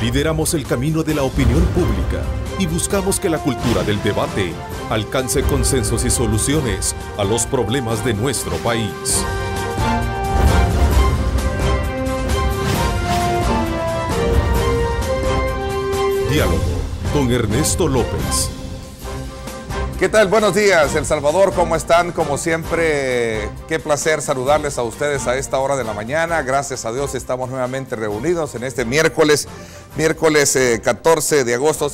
Lideramos el camino de la opinión pública y buscamos que la cultura del debate alcance consensos y soluciones a los problemas de nuestro país. Diálogo con Ernesto López. ¿Qué tal? Buenos días, El Salvador, ¿cómo están? Como siempre, qué placer saludarles a ustedes a esta hora de la mañana. Gracias a Dios estamos nuevamente reunidos en este miércoles 14 de agosto,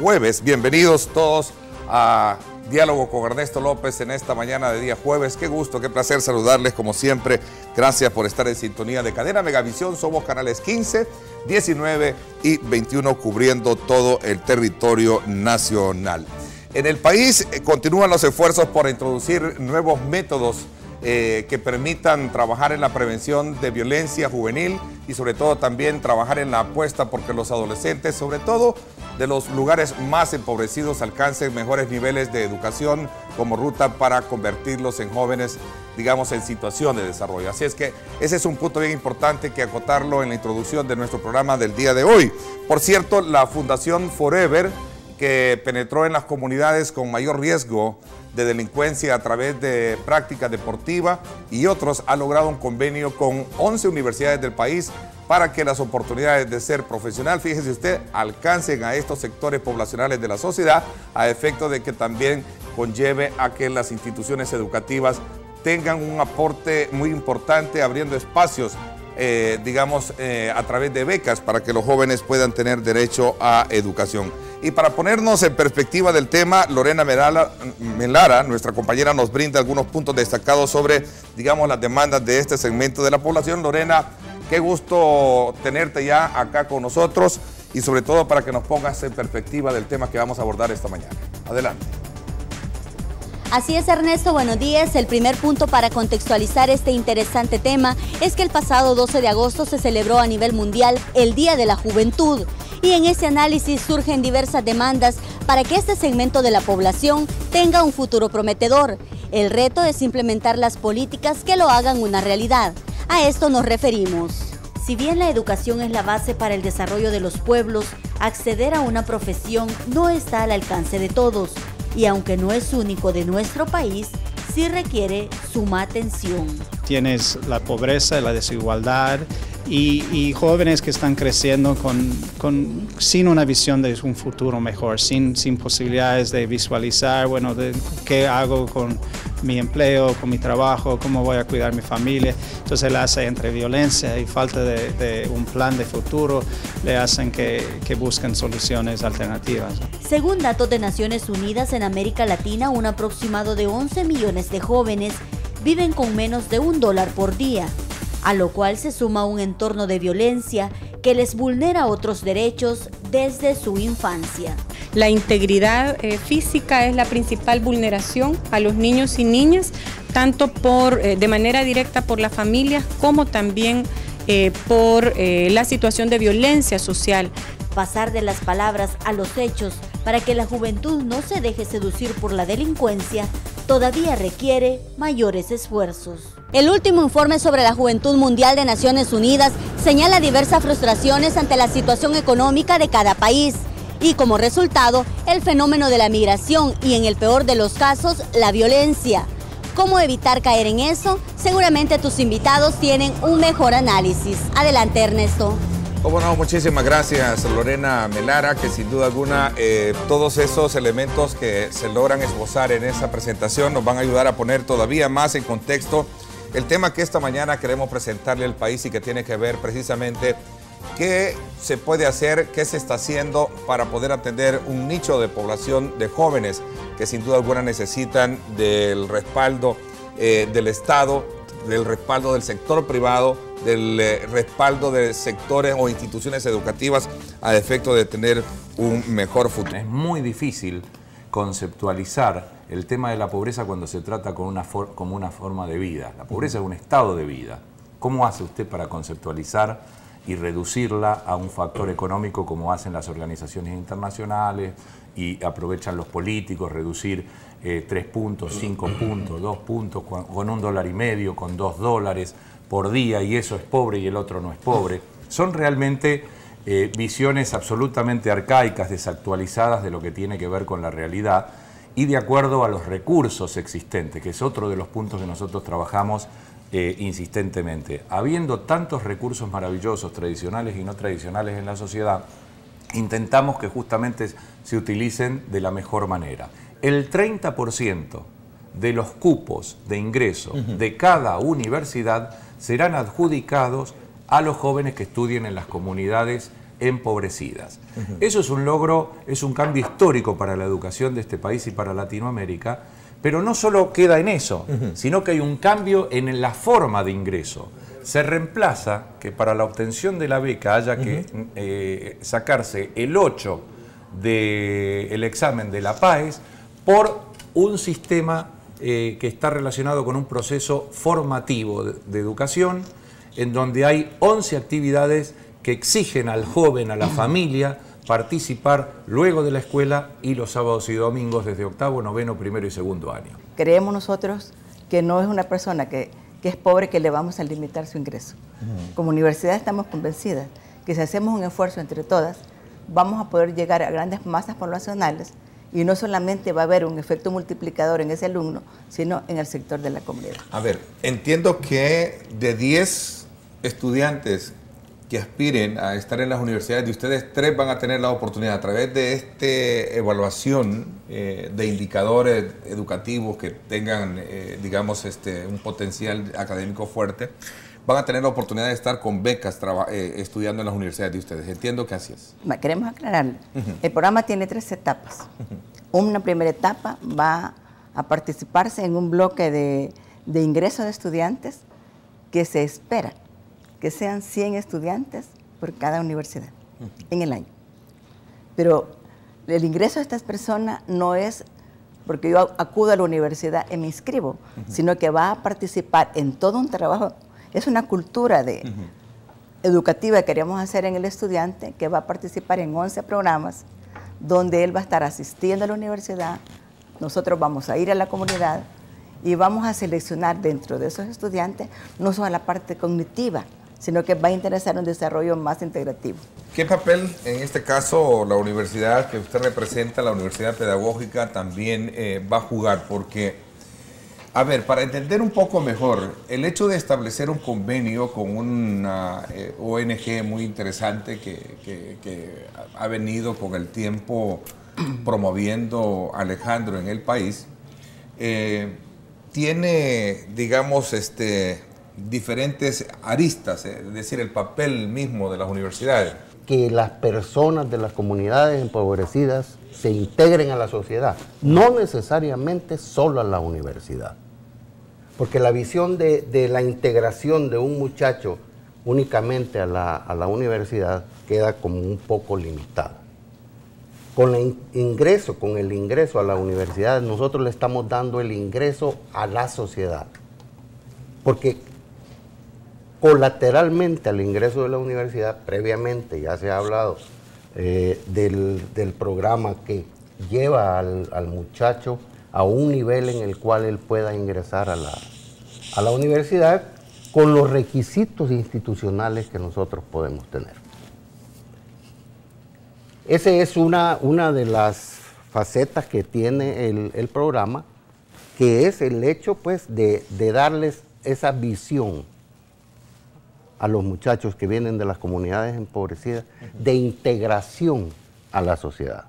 jueves. Bienvenidos todos a Diálogo con Ernesto López en esta mañana de día jueves. Qué gusto, qué placer saludarles como siempre. Gracias por estar en sintonía de Cadena Megavisión. Somos canales 15, 19 y 21 cubriendo todo el territorio nacional. En el país continúan los esfuerzos por introducir nuevos métodos que permitan trabajar en la prevención de violencia juvenil y sobre todo también trabajar en la apuesta porque los adolescentes, sobre todo de los lugares más empobrecidos, alcancen mejores niveles de educación como ruta para convertirlos en jóvenes, digamos, en situación de desarrollo. Así es que ese es un punto bien importante que acotarlo en la introducción de nuestro programa del día de hoy. Por cierto, la Fundación Forever, que penetró en las comunidades con mayor riesgo de delincuencia a través de práctica deportiva y otros, ha logrado un convenio con 11 universidades del país para que las oportunidades de ser profesional, fíjese usted, alcancen a estos sectores poblacionales de la sociedad, a efecto de que también conlleve a que las instituciones educativas tengan un aporte muy importante, abriendo espacios a través de becas para que los jóvenes puedan tener derecho a educación. Y para ponernos en perspectiva del tema, Lorena Melara, nuestra compañera, nos brinda algunos puntos destacados sobre, digamos, las demandas de este segmento de la población. Lorena, qué gusto tenerte ya acá con nosotros y sobre todo para que nos pongas en perspectiva del tema que vamos a abordar esta mañana. Adelante. Así es, Ernesto, buenos días. El primer punto para contextualizar este interesante tema es que el pasado 12 de agosto se celebró a nivel mundial el Día de la Juventud. Y en ese análisis surgen diversas demandas para que este segmento de la población tenga un futuro prometedor. El reto es implementar las políticas que lo hagan una realidad. A esto nos referimos. Si bien la educación es la base para el desarrollo de los pueblos, acceder a una profesión no está al alcance de todos. Y aunque no es único de nuestro país, sí requiere suma atención. Tienes la pobreza, la desigualdad y jóvenes que están creciendo sin una visión de un futuro mejor, sin posibilidades de visualizar, de qué hago con mi empleo, con mi trabajo, cómo voy a cuidar mi familia. Entonces le hace entre violencia y falta de un plan de futuro, le hacen que busquen soluciones alternativas. Según datos de Naciones Unidas, en América Latina, un aproximado de 11 millones de jóvenes viven con menos de $1 por día, a lo cual se suma un entorno de violencia que les vulnera otros derechos desde su infancia. La integridad física es la principal vulneración a los niños y niñas, tanto de manera directa por las familias como también por la situación de violencia social. Pasar de las palabras a los hechos para que la juventud no se deje seducir por la delincuencia todavía requiere mayores esfuerzos. El último informe sobre la Juventud Mundial de Naciones Unidas señala diversas frustraciones ante la situación económica de cada país y como resultado el fenómeno de la migración y en el peor de los casos la violencia. ¿Cómo evitar caer en eso? Seguramente tus invitados tienen un mejor análisis. Adelante, Ernesto. Cómo no, muchísimas gracias, Lorena Melara, que sin duda alguna todos esos elementos que se logran esbozar en esa presentación nos van a ayudar a poner todavía más en contexto el tema que esta mañana queremos presentarle al país y que tiene que ver precisamente qué se puede hacer, qué se está haciendo para poder atender un nicho de población de jóvenes que sin duda alguna necesitan del respaldo del Estado, del respaldo del sector privado, del respaldo de sectores o instituciones educativas a efecto de tener un mejor futuro. Es muy difícil conceptualizar el tema de la pobreza cuando se trata como una forma de vida. La pobreza es un estado de vida. ¿Cómo hace usted para conceptualizar y reducirla a un factor económico como hacen las organizaciones internacionales y aprovechan los políticos, reducir 3 puntos, 5 puntos, 2 puntos, con $1,50, con $2 por día, y eso es pobre y el otro no es pobre? Son realmente visiones absolutamente arcaicas, desactualizadas de lo que tiene que ver con la realidad y de acuerdo a los recursos existentes, que es otro de los puntos que nosotros trabajamos insistentemente. Habiendo tantos recursos maravillosos, tradicionales y no tradicionales en la sociedad, intentamos que justamente se utilicen de la mejor manera. El 30% de los cupos de ingreso de cada universidad serán adjudicados a los jóvenes que estudien en las comunidades empobrecidas. Eso es un logro, es un cambio histórico para la educación de este país y para Latinoamérica, pero no solo queda en eso, sino que hay un cambio en la forma de ingreso. Se reemplaza que para la obtención de la beca haya que sacarse el 8 del examen de la PAES por un sistema que está relacionado con un proceso formativo de educación, en donde hay 11 actividades que exigen al joven, a la familia, participar luego de la escuela y los sábados y domingos desde octavo, noveno, primero y segundo año. Creemos nosotros que no es una persona que es pobre que le vamos a limitar su ingreso. Como universidad estamos convencidas que si hacemos un esfuerzo entre todas, vamos a poder llegar a grandes masas poblacionales y no solamente va a haber un efecto multiplicador en ese alumno, sino en el sector de la comunidad. A ver, entiendo que de 10 estudiantes que aspiren a estar en las universidades de ustedes, 3 van a tener la oportunidad a través de esta evaluación de indicadores educativos que tengan, digamos, un potencial académico fuerte, van a tener la oportunidad de estar con becas estudiando en las universidades de ustedes. Entiendo que así es. Queremos aclararlo. El programa tiene 3 etapas. Una primera etapa va a participarse en un bloque de ingreso de estudiantes que se espera que sean 100 estudiantes por cada universidad en el año. Pero el ingreso de estas personas no es porque yo acudo a la universidad y me inscribo, sino que va a participar en todo un trabajo. Es una cultura educativa que queremos hacer en el estudiante, que va a participar en 11 programas, donde él va a estar asistiendo a la universidad, nosotros vamos a ir a la comunidad y vamos a seleccionar dentro de esos estudiantes no solo la parte cognitiva, sino que va a interesar un desarrollo más integrativo. ¿Qué papel, en este caso, la universidad que usted representa, la Universidad Pedagógica, también va a jugar? Porque, a ver, para entender un poco mejor, el hecho de establecer un convenio con una ONG muy interesante que ha venido con el tiempo promoviendo Alejandro en el país, tiene, digamos, diferentes aristas, es decir, el papel mismo de las universidades. Que las personas de las comunidades empobrecidas se integren a la sociedad, no necesariamente solo a la universidad. Porque la visión de la integración de un muchacho únicamente a la universidad queda como un poco limitada. Con el ingreso a la universidad, nosotros le estamos dando el ingreso a la sociedad. Porque colateralmente al ingreso de la universidad, previamente ya se ha hablado del programa que lleva al muchacho a un nivel en el cual él pueda ingresar a la universidad con los requisitos institucionales que nosotros podemos tener. Esa es una de las facetas que tiene el programa, que es el hecho pues de darles esa visión a los muchachos que vienen de las comunidades empobrecidas, de integración a la sociedad.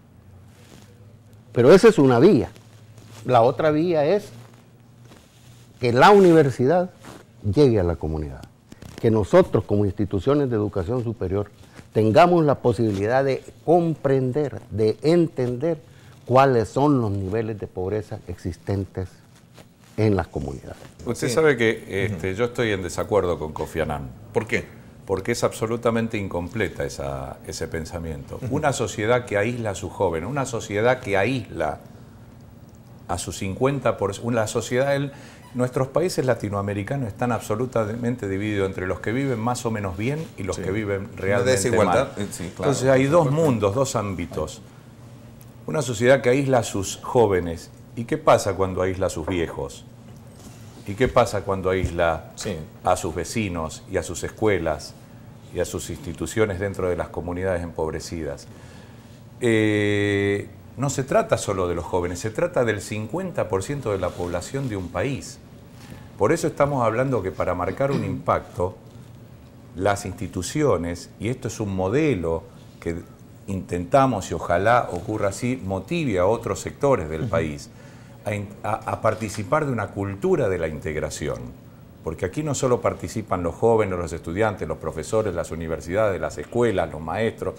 Pero esa es una vía. La otra vía es que la universidad llegue a la comunidad. Que nosotros como instituciones de educación superior tengamos la posibilidad de comprender, de entender cuáles son los niveles de pobreza existentes en las comunidades. Usted sabe que yo estoy en desacuerdo con Kofi Annan. ¿Por qué? Porque es absolutamente incompleta ese pensamiento. Una sociedad que aísla a sus jóvenes, una sociedad que aísla a sus 50%, una sociedad, nuestros países latinoamericanos están absolutamente divididos entre los que viven más o menos bien y los que viven realmente desigualdad, mal. sí, claro, entonces hay dos mundos, dos ámbitos. Una sociedad que aísla a sus jóvenes. ¿Y qué pasa cuando aísla a sus viejos? ¿Y qué pasa cuando aísla a sus vecinos y a sus escuelas y a sus instituciones dentro de las comunidades empobrecidas. No se trata solo de los jóvenes, se trata del 50% de la población de un país. Por eso estamos hablando que para marcar un impacto, las instituciones, y esto es un modelo que intentamos y ojalá ocurra así, motive a otros sectores del país a participar de una cultura de la integración. Porque aquí no solo participan los jóvenes, los estudiantes, los profesores, las universidades, las escuelas, los maestros,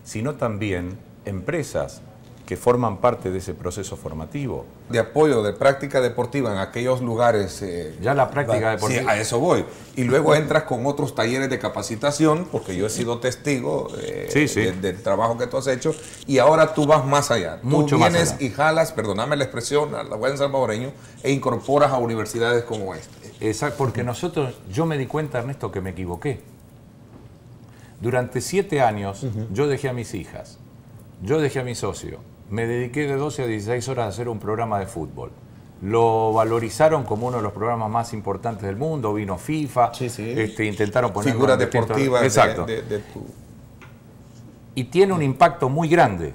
sino también empresas que forman parte de ese proceso formativo. De apoyo, de práctica deportiva en aquellos lugares. Ya la práctica deportiva. Sí, a eso voy. Y luego entras con otros talleres de capacitación, porque yo he sido testigo del trabajo que tú has hecho, y ahora tú vas más allá. Mucho tú vienes más allá. y jalas, perdóname la expresión, a la buen salvadoreño, e incorporas a universidades como esta. Exacto, porque yo me di cuenta, Ernesto, que me equivoqué. Durante 7 años yo dejé a mis hijas, yo dejé a mi socio, me dediqué de 12 a 16 horas a hacer un programa de fútbol. Lo valorizaron como uno de los programas más importantes del mundo, vino FIFA, intentaron poner figuras deportivas. Exacto. Y tiene un impacto muy grande,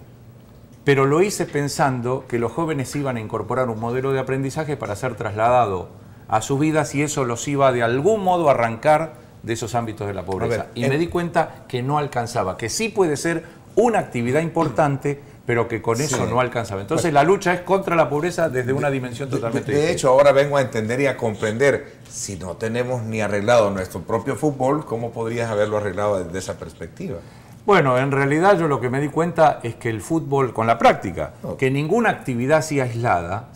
pero lo hice pensando que los jóvenes iban a incorporar un modelo de aprendizaje para ser trasladado a sus vidas y eso los iba de algún modo a arrancar de esos ámbitos de la pobreza. Y me di cuenta que no alcanzaba, que sí puede ser una actividad importante, pero que con eso no alcanzaba. Entonces la lucha es contra la pobreza desde una dimensión totalmente diferente. De hecho, ahora vengo a entender y a comprender, si no tenemos ni arreglado nuestro propio fútbol, ¿cómo podrías haberlo arreglado desde esa perspectiva? Bueno, en realidad yo lo que me di cuenta es que el fútbol, con la práctica, que ninguna actividad así aislada,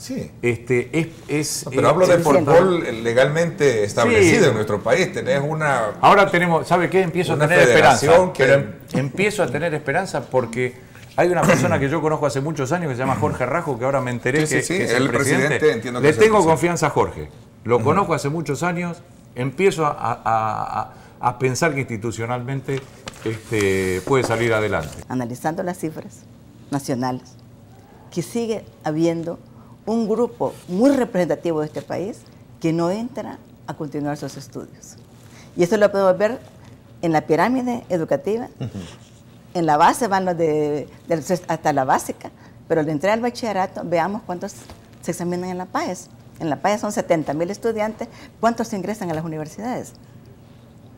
pero hablo de fútbol legalmente establecido en nuestro país. Tenés una... Ahora tenemos, ¿sabe qué? Empiezo a tener esperanza. Pero empiezo a tener esperanza porque hay una persona que yo conozco hace muchos años que se llama Jorge Rajo, que ahora me enteré que es el presidente. Entiendo que le tengo confianza a Jorge. Lo conozco hace muchos años, empiezo a pensar que institucionalmente puede salir adelante. Analizando las cifras nacionales, que sigue habiendo un grupo muy representativo de este país que no entra a continuar sus estudios. Y eso lo podemos ver en la pirámide educativa. En la base van los hasta la básica, pero al entrar al bachillerato, veamos cuántos se examinan en la PAES. En la PAES son 70,000 estudiantes. ¿Cuántos ingresan a las universidades?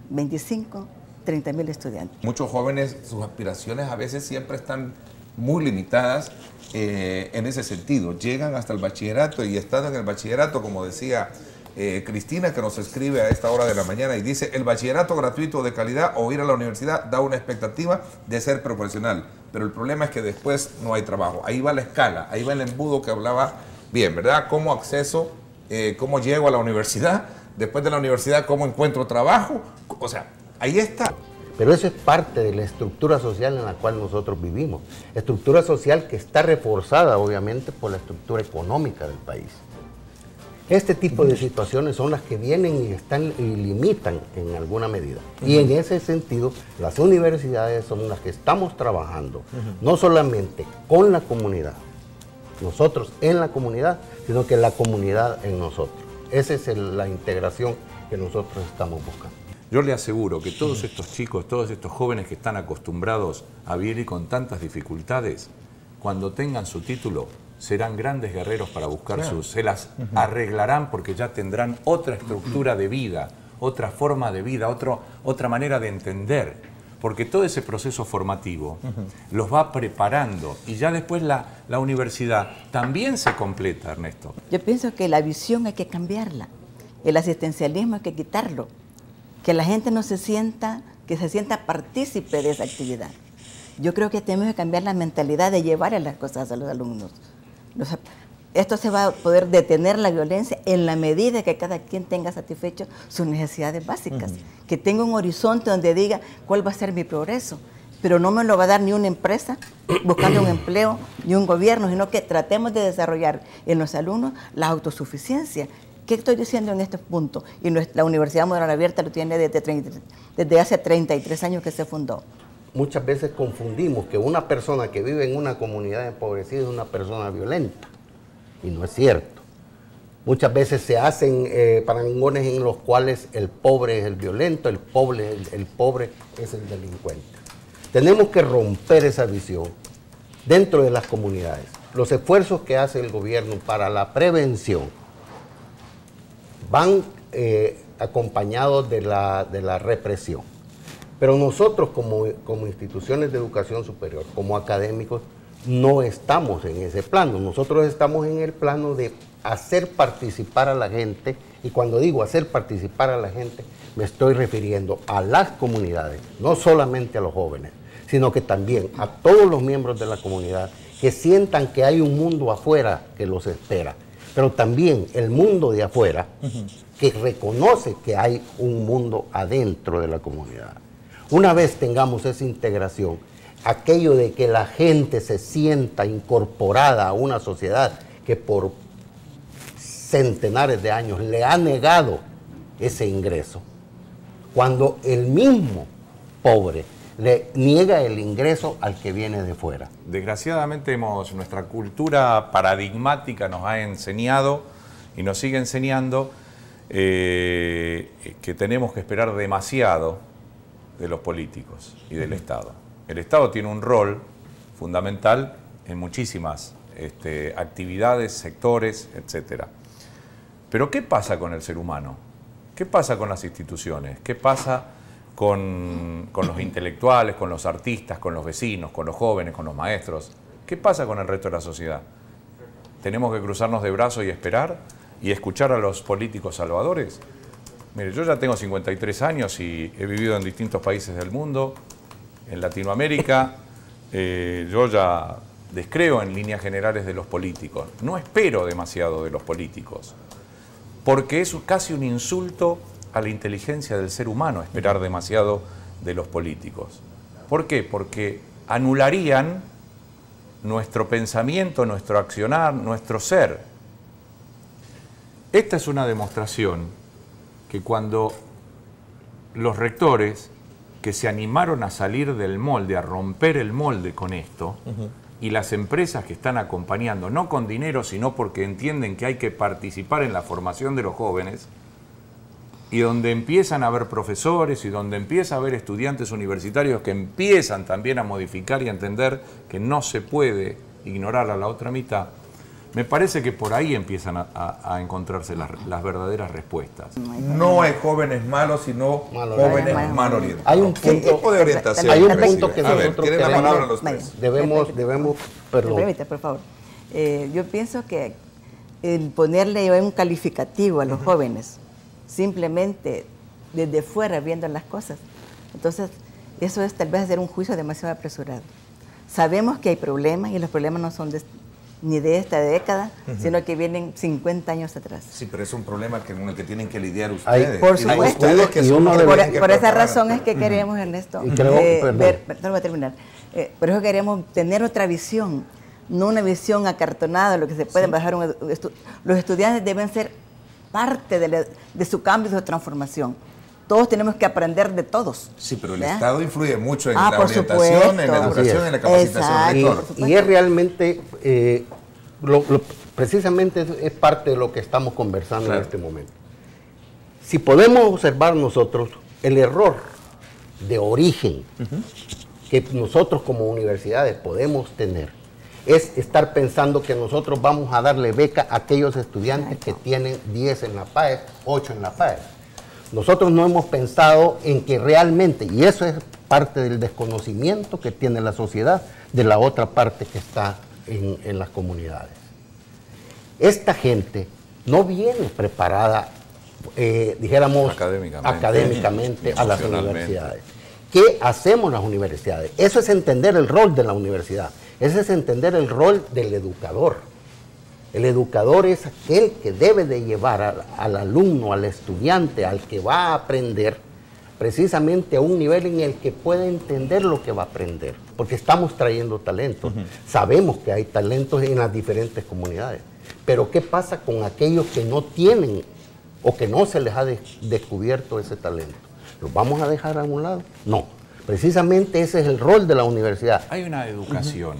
25, 30,000 estudiantes. Muchos jóvenes, sus aspiraciones a veces siempre están muy limitadas en ese sentido. Llegan hasta el bachillerato y estando en el bachillerato, como decía Cristina, que nos escribe a esta hora de la mañana y dice: el bachillerato gratuito de calidad o ir a la universidad da una expectativa de ser profesional, pero el problema es que después no hay trabajo. Ahí va la escala, ahí va el embudo que hablaba bien, ¿verdad? ¿Cómo acceso, cómo llego a la universidad? Después de la universidad, ¿cómo encuentro trabajo? O sea, ahí está. Pero eso es parte de la estructura social en la cual nosotros vivimos. Estructura social que está reforzada, obviamente, por la estructura económica del país. Este tipo de situaciones son las que vienen y limitan en alguna medida. Y en ese sentido, las universidades son las que estamos trabajando, no solamente con la comunidad, nosotros en la comunidad, sino que la comunidad en nosotros. Esa es la integración que nosotros estamos buscando. Yo le aseguro que todos estos chicos, todos estos jóvenes que están acostumbrados a vivir con tantas dificultades, cuando tengan su título, serán grandes guerreros para buscar se las arreglarán porque ya tendrán otra estructura de vida, otra forma de vida, otra manera de entender. Porque todo ese proceso formativo los va preparando y ya después la universidad también se completa, Ernesto. Yo pienso que la visión hay que cambiarla, el asistencialismo hay que quitarlo, que la gente no se sienta, que se sienta partícipe de esa actividad. Yo creo que tenemos que cambiar la mentalidad de llevar las cosas a los alumnos. Esto se va a poder detener la violencia en la medida que cada quien tenga satisfecho sus necesidades básicas, que tenga un horizonte donde diga cuál va a ser mi progreso, pero no me lo va a dar ni una empresa buscando un empleo, ni un gobierno, sino que tratemos de desarrollar en los alumnos la autosuficiencia. ¿Qué estoy diciendo en este punto? Y la Universidad Moderna Abierta lo tiene desde hace 33 años que se fundó. Muchas veces confundimos que una persona que vive en una comunidad empobrecida es una persona violenta. Y no es cierto. Muchas veces se hacen parangones en los cuales el pobre es el violento, el pobre es el delincuente. Tenemos que romper esa visión dentro de las comunidades. Los esfuerzos que hace el gobierno para la prevención van acompañados de la represión. Pero nosotros como instituciones de educación superior, como académicos, no estamos en ese plano. Nosotros estamos en el plano de hacer participar a la gente, y cuando digo hacer participar a la gente, me estoy refiriendo a las comunidades, no solamente a los jóvenes, sino que también a todos los miembros de la comunidad que sientan que hay un mundo afuera que los espera, pero también el mundo de afuera que reconoce que hay un mundo adentro de la comunidad. Una vez tengamos esa integración, aquello de que la gente se sienta incorporada a una sociedad que por centenares de años le ha negado ese ingreso, cuando el mismo pobre le niega el ingreso al que viene de fuera. Desgraciadamente nuestra cultura paradigmática nos ha enseñado y nos sigue enseñando que tenemos que esperar demasiado de los políticos y del Estado. El Estado tiene un rol fundamental en muchísimas actividades, sectores, etc. Pero ¿qué pasa con el ser humano? ¿Qué pasa con las instituciones? ¿Qué pasa con los intelectuales, con los artistas, con los vecinos, con los jóvenes, con los maestros? ¿Qué pasa con el resto de la sociedad? ¿Tenemos que cruzarnos de brazos y esperar y escuchar a los políticos salvadores? Mire, yo ya tengo 53 años y he vivido en distintos países del mundo, en Latinoamérica. Yo ya descreo en líneas generales de los políticos. No espero demasiado de los políticos, porque es casi un insulto a la inteligencia del ser humano esperar demasiado de los políticos. ¿Por qué? Porque anularían nuestro pensamiento, nuestro accionar, nuestro ser. Esta es una demostración que cuando los rectores que se animaron a salir del molde, a romper el molde con esto, y las empresas que están acompañando, no con dinero, sino porque entienden que hay que participar en la formación de los jóvenes, y donde empiezan a haber profesores y donde empieza a haber estudiantes universitarios que empiezan también a modificar y a entender que no se puede ignorar a la otra mitad, me parece que por ahí empiezan a encontrarse las verdaderas respuestas. No hay jóvenes malos, sino jóvenes mal orientados. Hay un ¿Qué tipo de orientación? Hay un punto que nosotros tienen la palabra los tres. debemos, perdón. Me permite, por favor. Yo pienso que el ponerle un calificativo a los jóvenes, simplemente desde fuera viendo las cosas, entonces eso es tal vez hacer un juicio demasiado apresurado. Sabemos que hay problemas y los problemas no son ni de esta década, sino que vienen 50 años atrás. Sí, pero es un problema con el que tienen que lidiar ustedes. Por supuesto. Por esa razón es que queremos, Ernesto, voy a terminar. Por eso queremos tener otra visión, no una visión acartonada de lo que se puede bajar. Los estudiantes deben ser parte de su cambio, de su transformación. Todos tenemos que aprender de todos. Sí, pero el Estado influye mucho en la orientación, en la educación, en la capacitación de todos. Y es realmente, precisamente es parte de lo que estamos conversando en este momento. Si podemos observar nosotros el error de origen que nosotros como universidades podemos tener, es estar pensando que nosotros vamos a darle beca a aquellos estudiantes que tienen 10 en la PAES, 8 en la PAES. Nosotros no hemos pensado en que realmente, y eso es parte del desconocimiento que tiene la sociedad, de la otra parte que está en las comunidades. Esta gente no viene preparada, dijéramos, académicamente a las universidades. ¿Qué hacemos las universidades? Eso es entender el rol de la universidad, eso es entender el rol del educador. El educador es aquel que debe de llevar al alumno, al estudiante, al que va a aprender, precisamente a un nivel en el que pueda entender lo que va a aprender, porque estamos trayendo talentos. Sabemos que hay talentos en las diferentes comunidades, pero ¿qué pasa con aquellos que no tienen o que no se les ha descubierto ese talento? ¿Los vamos a dejar a un lado? No, precisamente ese es el rol de la universidad. Hay una educación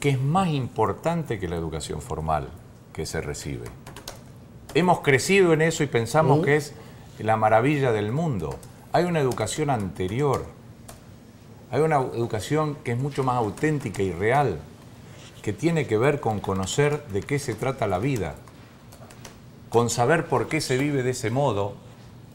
que es más importante que la educación formal que se recibe. hemos crecido en eso y pensamos que es la maravilla del mundo. Hay una educación anterior. Hay una educación que es mucho más auténtica y real, que tiene que ver con conocer de qué se trata la vida, con saber por qué se vive de ese modo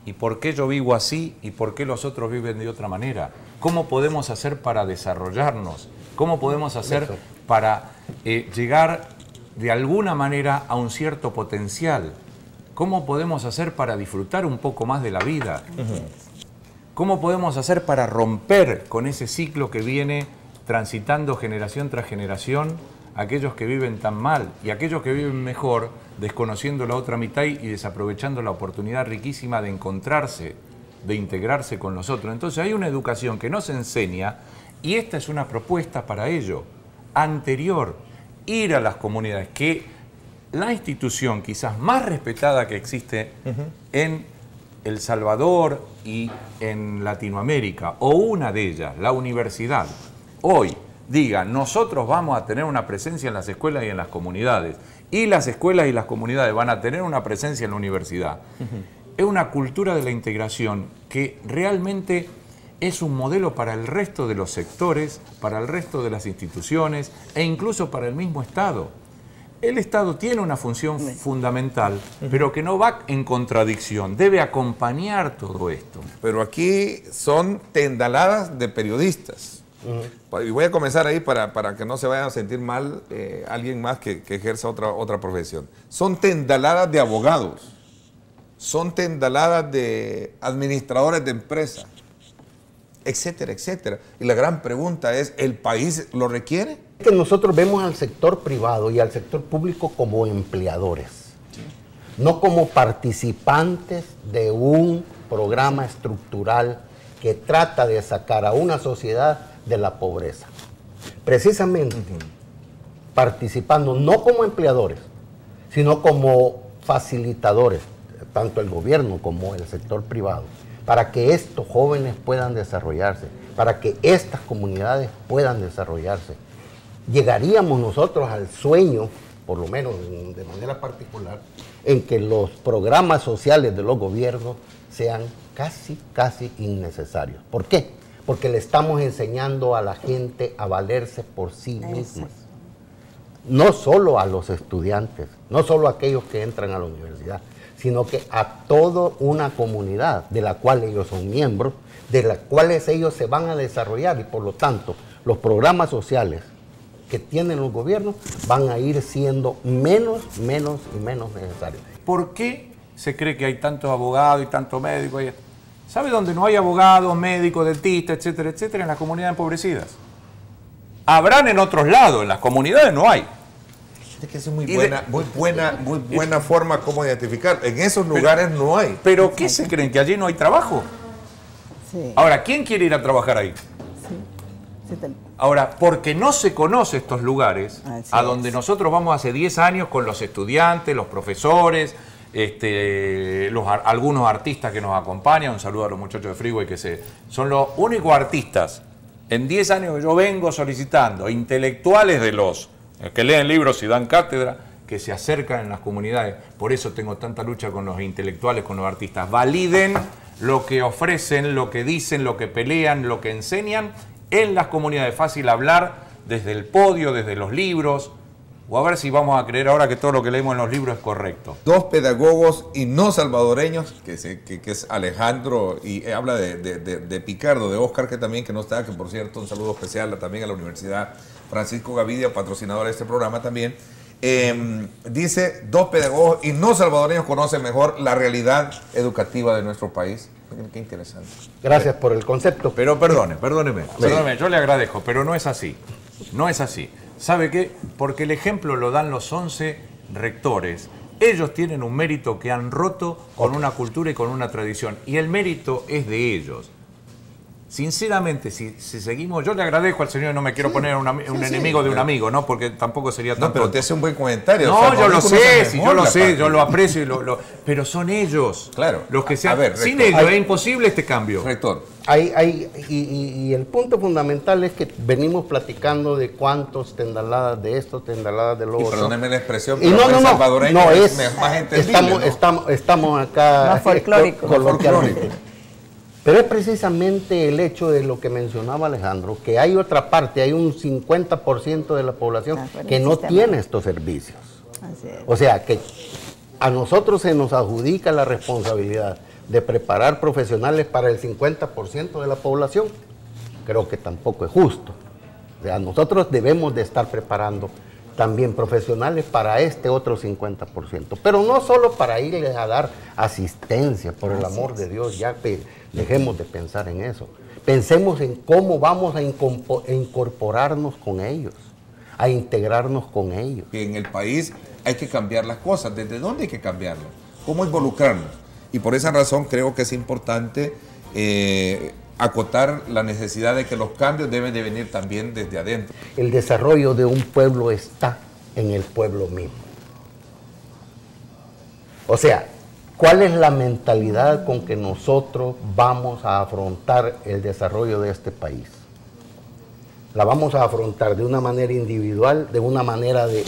y por qué yo vivo así y por qué los otros viven de otra manera. ¿Cómo podemos hacer para desarrollarnos? ¿Cómo podemos hacer para llegar de alguna manera a un cierto potencial? ¿Cómo podemos hacer para disfrutar un poco más de la vida? ¿Cómo podemos hacer para romper con ese ciclo que viene transitando generación tras generación, aquellos que viven tan mal y aquellos que viven mejor, desconociendo la otra mitad y desaprovechando la oportunidad riquísima de encontrarse, de integrarse con los otros? Entonces hay una educación que no se enseña y esta es una propuesta para ello, anterior, ir a las comunidades, que la institución quizás más respetada que existe en El Salvador y en Latinoamérica, o una de ellas, la universidad, hoy diga, nosotros vamos a tener una presencia en las escuelas y en las comunidades, y las escuelas y las comunidades van a tener una presencia en la universidad. Es una cultura de la integración que realmente es un modelo para el resto de los sectores, para el resto de las instituciones e incluso para el mismo Estado. El Estado tiene una función fundamental, pero que no va en contradicción, debe acompañar todo esto. Pero aquí son tendaladas de periodistas. Y voy a comenzar ahí para que no se vayan a sentir mal alguien más que ejerza otra profesión. Son tendaladas de abogados, son tendaladas de administradores de empresas, etcétera, etcétera. Y la gran pregunta es, ¿el país lo requiere? Que nosotros vemos al sector privado y al sector público como empleadores, no como participantes de un programa estructural que trata de sacar a una sociedad de la pobreza. Precisamente participando no como empleadores, sino como facilitadores, tanto el gobierno como el sector privado, para que estos jóvenes puedan desarrollarse, para que estas comunidades puedan desarrollarse. Llegaríamos nosotros al sueño, por lo menos de manera particular, en que los programas sociales de los gobiernos sean casi innecesarios. ¿Por qué? Porque le estamos enseñando a la gente a valerse por sí mismas. No solo a los estudiantes, no solo a aquellos que entran a la universidad, sino que a toda una comunidad de la cual ellos son miembros, de las cuales ellos se van a desarrollar y por lo tanto los programas sociales que tienen los gobiernos van a ir siendo menos necesarios. ¿Por qué se cree que hay tantos abogados y tantos médicos? ¿Sabe dónde no hay abogados, médicos, dentistas, etcétera, etcétera? En las comunidades empobrecidas. Habrán en otros lados, en las comunidades no hay. Es que es muy buena forma como identificar. En esos lugares no hay. ¿Pero qué se creen? ¿Que allí no hay trabajo? Sí. Ahora, ¿quién quiere ir a trabajar ahí? Ahora, porque no se conoce estos lugares a donde nosotros vamos hace 10 años con los estudiantes, los profesores, algunos artistas que nos acompañan. Un saludo a los muchachos de Freeway que son los únicos artistas en 10 años que yo vengo solicitando, intelectuales de los que leen libros y dan cátedra, que se acercan en las comunidades. Por eso tengo tanta lucha con los intelectuales, con los artistas. Validen lo que ofrecen, lo que dicen, lo que pelean, lo que enseñan en las comunidades. Fácil hablar desde el podio, desde los libros, o a ver si vamos a creer ahora que todo lo que leemos en los libros es correcto. Dos pedagogos y no salvadoreños, que es Alejandro, y habla de Picardo, de Oscar, que también que no está, que por cierto un saludo especial también a la Universidad Francisco Gavidia, patrocinadora de este programa también. Dice, dos pedagogos y no salvadoreños conocen mejor la realidad educativa de nuestro país. Qué interesante. Gracias por el concepto. Pero perdóneme, yo le agradezco, pero no es así. No es así. ¿Sabe qué? Porque el ejemplo lo dan los 11 rectores. Ellos tienen un mérito que han roto con una cultura y con una tradición. Y el mérito es de ellos. sinceramente, si seguimos, yo le agradezco al señor, no me quiero poner un enemigo de un amigo, ¿no? Porque tampoco sería tan... No, pero te hace un buen comentario. No, o sea, yo lo sé, sí, yo lo sé, yo lo parte. aprecio, pero son ellos. Claro. Los que se A ver, sin rector, ellos es imposible este cambio. Rector. Y el punto fundamental es que venimos platicando de cuántos tendaladas de esto, tendaladas de lo Y otro. perdónenme la expresión, Y pero no, salvadoreño es más entendible, estamos acá Más folclórico. coloquialmente. Pero es precisamente el hecho de lo que mencionaba Alejandro, que hay otra parte, hay un 50% de la población que no tiene estos servicios. Así es. O sea, que a nosotros se nos adjudica la responsabilidad de preparar profesionales para el 50% de la población. Creo que tampoco es justo. O sea, nosotros debemos de estar preparando también profesionales para este otro 50%. Pero no solo para irles a dar asistencia, por el amor de Dios, ya dejemos de pensar en eso. Pensemos en cómo vamos a incorporarnos con ellos, a integrarnos con ellos. Que en el país hay que cambiar las cosas. ¿Desde dónde hay que cambiarlas? ¿Cómo involucrarnos? Y por esa razón creo que es importante acotar la necesidad de que los cambios deben de venir también desde adentro. El desarrollo de un pueblo está en el pueblo mismo. O sea, ¿cuál es la mentalidad con que nosotros vamos a afrontar el desarrollo de este país? ¿La vamos a afrontar de una manera individual, de una manera de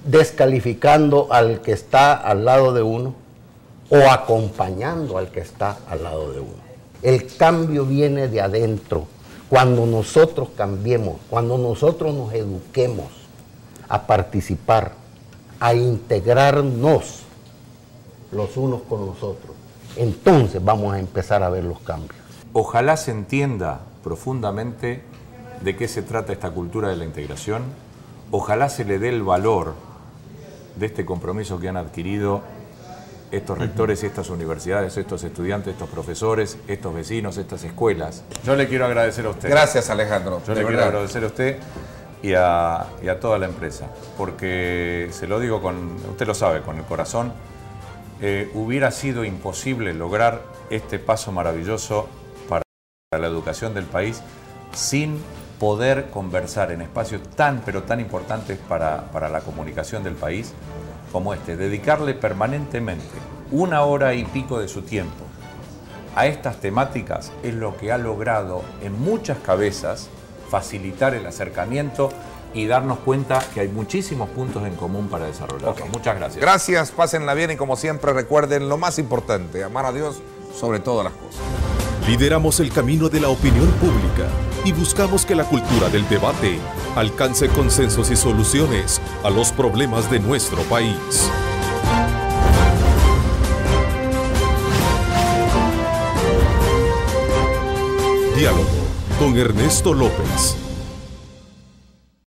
descalificando al que está al lado de uno o acompañando al que está al lado de uno? El cambio viene de adentro. Cuando nosotros cambiemos, cuando nosotros nos eduquemos a participar, a integrarnos los unos con los otros, entonces vamos a empezar a ver los cambios. Ojalá se entienda profundamente de qué se trata esta cultura de la integración. Ojalá se le dé el valor de este compromiso que han adquirido estos rectores, estas universidades, estos estudiantes, estos profesores, estos vecinos, estas escuelas. Yo le quiero agradecer a usted. Gracias, Alejandro. Yo le quiero agradecer a usted y a toda la empresa, porque se lo digo usted lo sabe, con el corazón. Hubiera sido imposible lograr este paso maravilloso para la educación del país sin poder conversar en espacios pero tan importantes para la comunicación del país como este, dedicarle permanentemente 1 hora y pico de su tiempo a estas temáticas es lo que ha logrado en muchas cabezas facilitar el acercamiento y darnos cuenta que hay muchísimos puntos en común para desarrollarlo. Okay. Muchas gracias. Gracias, pásenla bien y como siempre recuerden lo más importante, amar a Dios sobre todas las cosas. Lideramos el camino de la opinión pública y buscamos que la cultura del debate alcance consensos y soluciones a los problemas de nuestro país. Diálogo con Ernesto López.